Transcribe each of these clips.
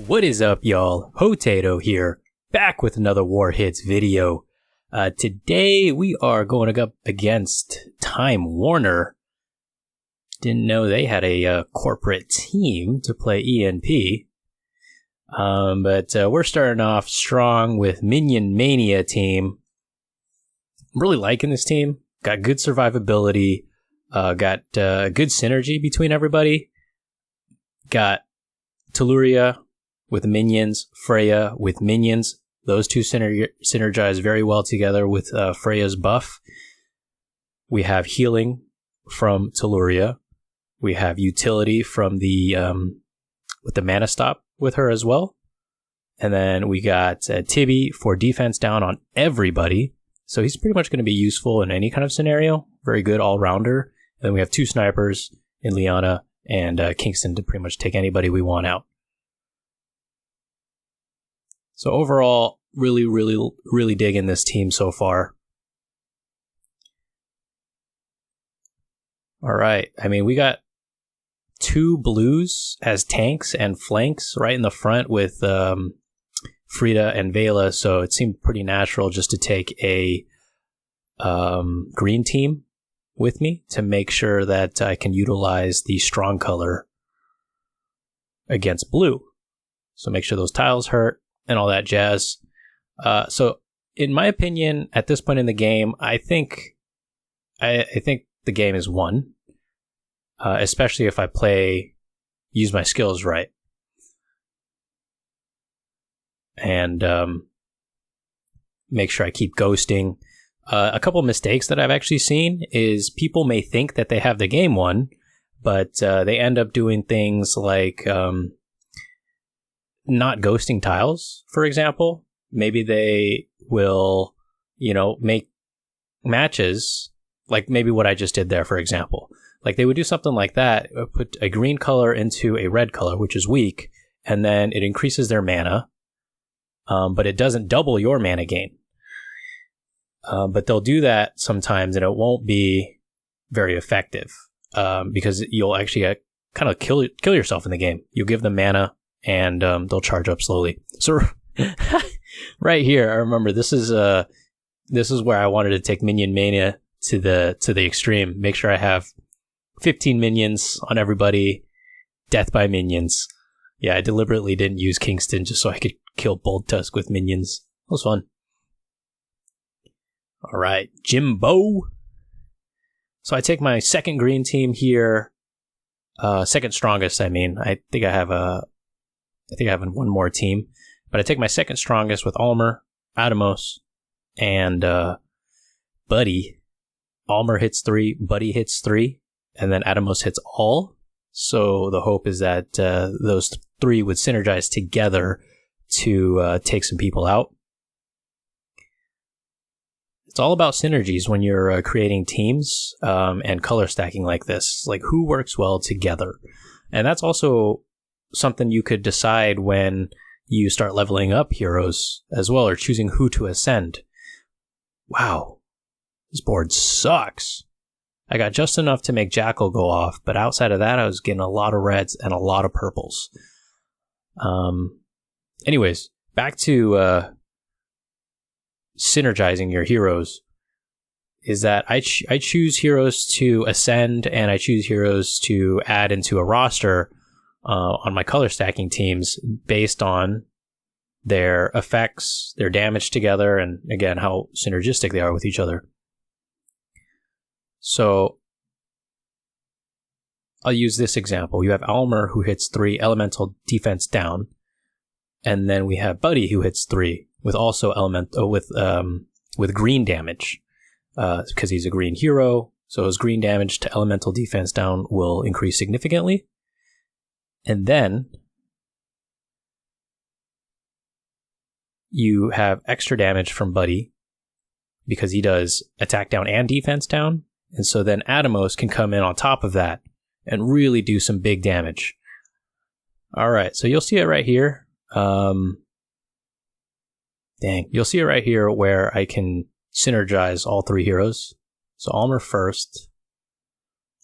What is up, y'all? Potato here, back with another War Hits video. Today we are going up against Time Warner. Didn't know they had a corporate team to play ENP. But we're starting off strong with Minion Mania team. I'm really liking this team. Got good survivability. Got good synergy between everybody. Got Telluria with minions, Freya with minions. Those two synergize very well together with Freya's buff. We have healing from Telluria. We have utility from the with the mana stop with her as well. And then we got Tibby for defense down on everybody. So he's pretty much going to be useful in any kind of scenario. Very good all-rounder. And then we have two snipers in Liana and Kingston to pretty much take anybody we want out. So overall, really digging this team so far. All right. I mean, we got two blues as tanks and flanks right in the front with Frida and Vela, so it seemed pretty natural just to take a green team with me to make sure that I can utilize the strong color against blue. So make sure those tiles hurt and all that jazz. So in my opinion, at this point in the game, I think the game is won, especially if I use my skills right. And make sure I keep ghosting. A couple of mistakes that I've actually seen is people may think that they have the game won, but they end up doing things like not ghosting tiles, for example. Maybe they will, make matches, like maybe what I just did there, for example. Like they would do something like that, put a green color into a red color, which is weak, and then it increases their mana. But it doesn't double your mana gain. But they'll do that sometimes, and it won't be very effective because you'll actually kind of kill yourself in the game. You'll give them mana, and they'll charge up slowly. So right here, I remember this is where I wanted to take Minion Mania to the extreme. Make sure I have 15 minions on everybody. Death by minions. Yeah, I deliberately didn't use Kingston just so I could kill Bold Tusk with minions. That was fun. All right, Jimbo. So I take my second green team here. Second strongest, I mean. I think I have one more team. But I take my second strongest with Almer, Atomos, and Buddy. Almer hits 3, Buddy hits 3, and then Atomos hits all. So the hope is that those three would synergize together to take some people out. It's all about synergies when you're creating teams and color stacking like this. Like who works well together. And that's also something you could decide when you start leveling up heroes as well, or choosing who to ascend. Wow, this board sucks. I got just enough to make Jackal go off, but outside of that, I was getting a lot of reds and a lot of purples. Anyways, back to synergizing your heroes. Is that I choose heroes to ascend, and I choose heroes to add into a roster on my color stacking teams based on their effects, their damage together, and again, how synergistic they are with each other. So I'll use this example. You have Almer who hits 3 elemental defense down, and then we have Buddy who hits 3 with also with green damage because he's a green hero. So his green damage to elemental defense down will increase significantly. And then you have extra damage from Buddy because he does attack down and defense down. And so then Atomos can come in on top of that and really do some big damage. All right, so you'll see it right here. You'll see it right here where I can synergize all 3 heroes. So Almer first.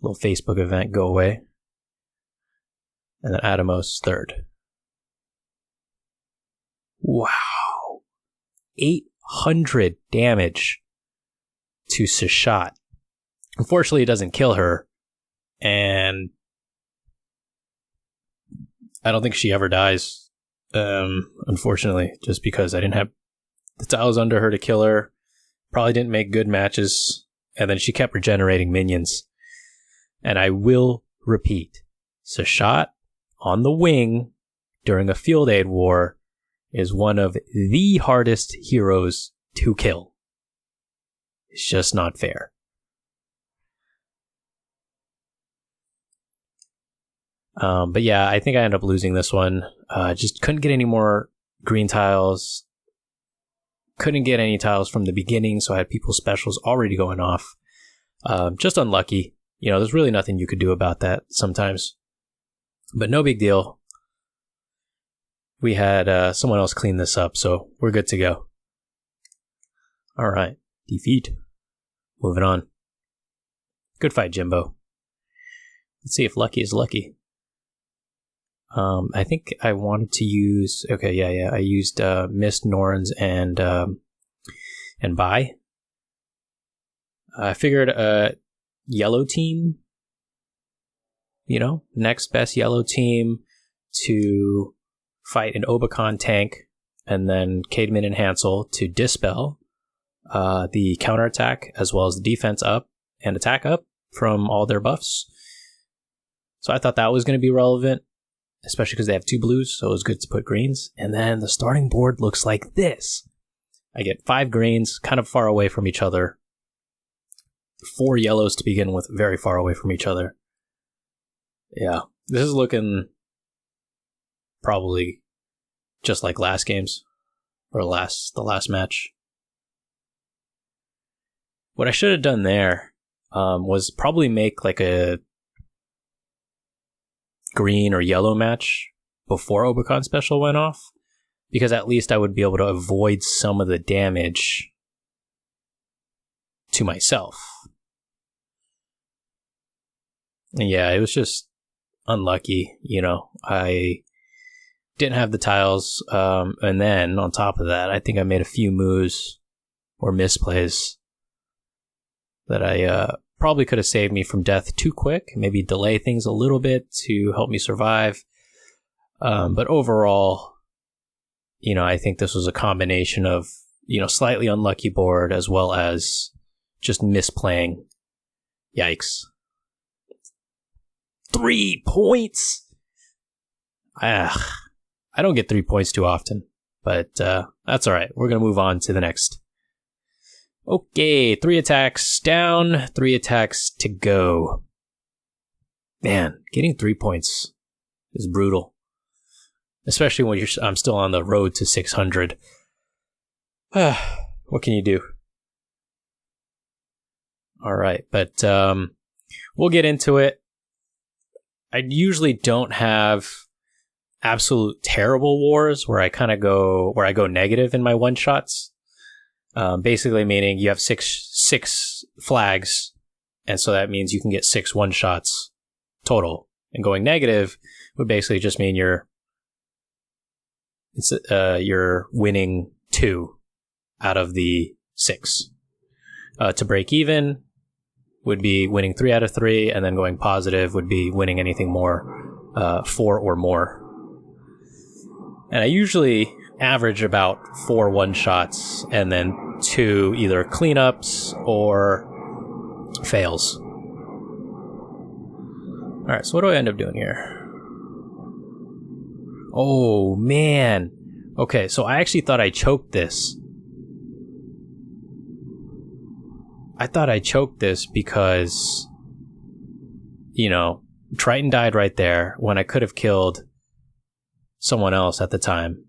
Little Facebook event, go away. And then Atomos third. Wow. 800 damage to Sashat. Unfortunately, it doesn't kill her. And I don't think she ever dies. Unfortunately, just because I didn't have the tiles under her to kill her. Probably didn't make good matches. And then she kept regenerating minions. And I will repeat, Sashat on the wing during a field aid war is one of the hardest heroes to kill. It's just not fair. But yeah, I think I ended up losing this one. Just couldn't get any more green tiles. Couldn't get any tiles from the beginning, so I had people's specials already going off. Just unlucky. You know, there's really nothing you could do about that sometimes. But no big deal. We had someone else clean this up, so we're good to go. Alright, defeat. Moving on. Good fight, Jimbo. Let's see if lucky is lucky. I think I wanted to use... Okay, yeah. I used Mist, Norns, and Buy. I figured a yellow team, you know, next best yellow team to fight an Obacon tank, and then Caedmon and Hansel to dispel the counterattack as well as the defense up and attack up from all their buffs. So I thought that was going to be relevant, especially because they have 2 blues, so it was good to put greens. And then the starting board looks like this. I get 5 greens, kind of far away from each other. 4 yellows to begin with, very far away from each other. Yeah, this is looking probably just like last game's, or the last match. What I should have done there was probably make like a green or yellow match before Obacon special went off, because at least I would be able to avoid some of the damage to myself. And yeah, it was just unlucky, you know. I didn't have the tiles, and then on top of that, I think I made a few moves or misplays that I probably could have saved me from death too quick, maybe delay things a little bit to help me survive. But overall, you know, I think this was a combination of, you know, slightly unlucky board as well as just misplaying. Yikes. 3 points? I don't get 3 points too often, but that's all right. We're going to move on to the next. Okay, 3 attacks down, 3 attacks to go. Man, getting 3 points is brutal, especially when I'm still on the road to 600. What can you do? All right, but we'll get into it. I usually don't have absolute terrible wars where I go negative in my one shots. Basically meaning you have six flags, and so that means you can get 6 one shots total. And going negative would basically just mean you're winning 2 out of the 6. To break even would be winning 3 out of 3, and then going positive would be winning anything more, 4 or more. And I usually average about 4 one-shots, and then 2 either cleanups or fails. Alright, so what do I end up doing here? Oh, man. Okay, so I actually thought I choked this. I thought I choked this because, you know, Triton died right there when I could have killed someone else at the time.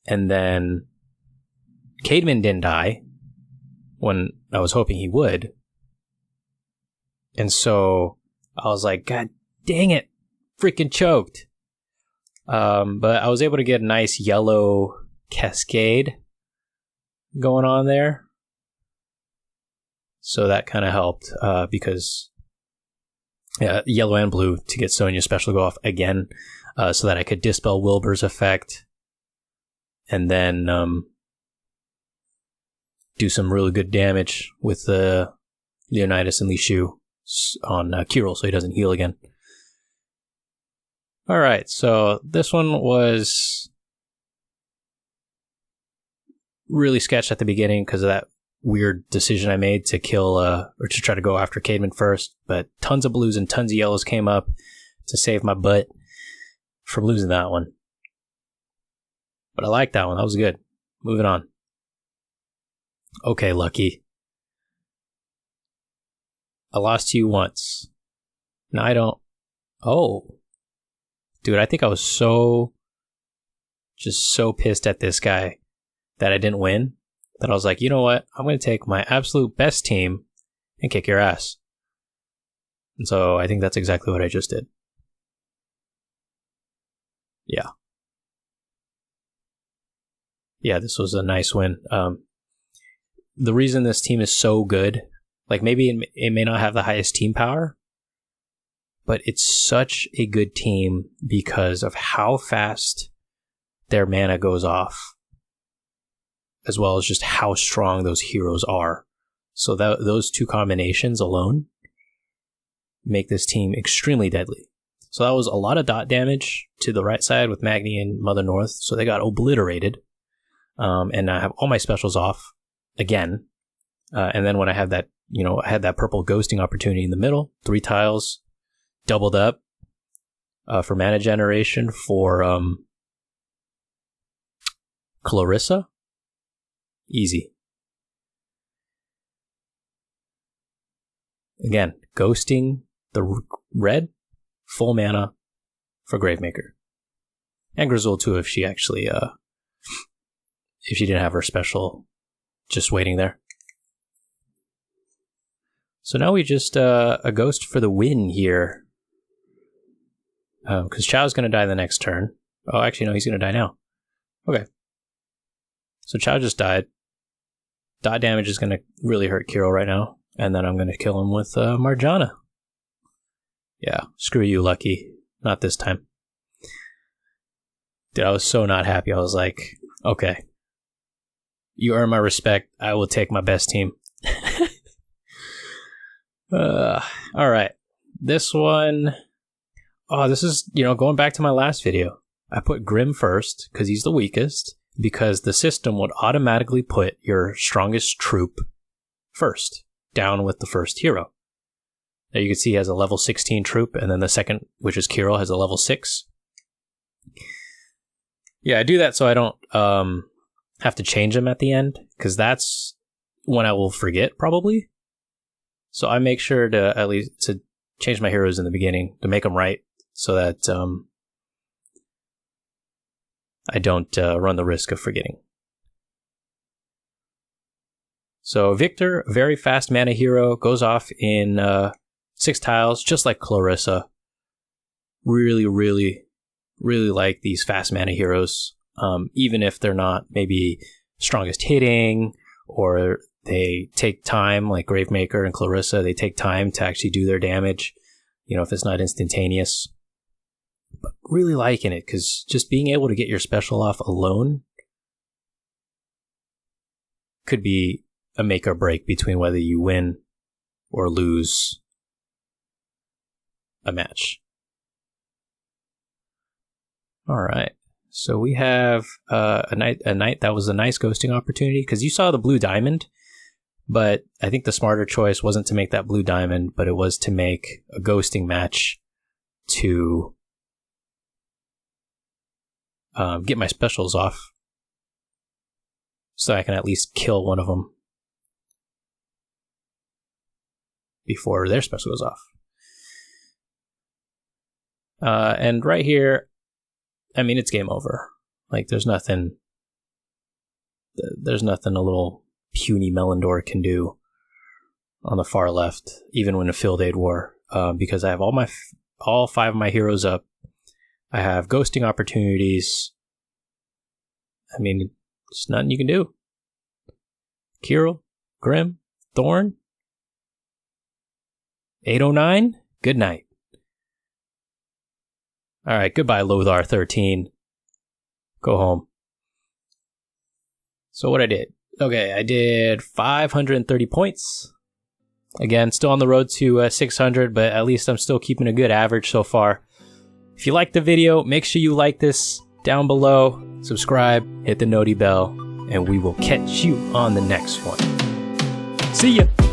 And then Caedmon didn't die when I was hoping he would. And so I was like, God dang it, freaking choked. But I was able to get a nice yellow cascade going on there. So that kind of helped, because yellow and blue to get Sonya special go off again, so that I could dispel Wilbur's effect. and then do some really good damage with Leonidas and Li Shu on Kirill so he doesn't heal again. Alright, so this one was really sketched at the beginning because of that weird decision I made to kill, or to try to go after Cademan first, but tons of blues and tons of yellows came up to save my butt from losing that one. But I like that one, that was good. Moving on. Okay, Lucky. I lost to you once. Now I don't... Oh. Dude, I think I was so pissed at this guy that I didn't win, that I was like, you know what? I'm going to take my absolute best team and kick your ass. And so I think that's exactly what I just did. Yeah. Yeah, this was a nice win. The reason this team is so good, like maybe it may not have the highest team power, but it's such a good team because of how fast their mana goes off, as well as just how strong those heroes are. So those two combinations alone make this team extremely deadly. So that was a lot of dot damage to the right side with Magni and Mother North, so they got obliterated. And I have all my specials off again. And then when I had that, I had that purple ghosting opportunity in the middle, 3 tiles, doubled up for mana generation for Clarissa. Easy. Again, ghosting the red, full mana for Gravemaker. And Grizzle too, if she actually, if she didn't have her special just waiting there. So now we just a ghost for the win here. Because Chow's going to die the next turn. Oh, actually, no, he's going to die now. Okay. So Chow just died. Dot damage is going to really hurt Kirill right now. And then I'm going to kill him with Marjana. Yeah, screw you, Lucky. Not this time. Dude, I was so not happy. I was like, okay. You earn my respect. I will take my best team. Alright. This one... Oh, this is, going back to my last video. I put Grim first, because he's the weakest, because the system would automatically put your strongest troop first, down with the first hero. There you can see he has a level 16 troop, and then the second, which is Kirill, has a level 6. Yeah, I do that so I don't have to change them at the end, because that's when I will forget, probably. So I make sure to at least to change my heroes in the beginning, to make them right, so that I don't run the risk of forgetting. So Victor, very fast mana hero, goes off in 6 tiles, just like Clarissa. Really, really, really like these fast mana heroes, even if they're not maybe strongest hitting, or they take time, like Gravemaker and Clarissa, they take time to actually do their damage, if it's not instantaneous. But really liking it, because just being able to get your special off alone could be a make or break between whether you win or lose a match. Alright, so we have a night that was a nice ghosting opportunity, because you saw the blue diamond, but I think the smarter choice wasn't to make that blue diamond, but it was to make a ghosting match to get my specials off, so I can at least kill one of them before their special goes off. And right here, I mean, it's game over. Like, there's nothing a little puny Melindor can do on the far left, even when a field aid war, because I have all 5 of my heroes up. I have ghosting opportunities. I mean, there's nothing you can do. Kirill, Grim, Thorn, 809, good night. Alright, goodbye, Lothar 13. Go home. So what I did. Okay, I did 530 points. Again, still on the road to 600, but at least I'm still keeping a good average so far. If you liked the video, make sure you like this down below, subscribe, hit the noti bell, and we will catch you on the next one. See ya!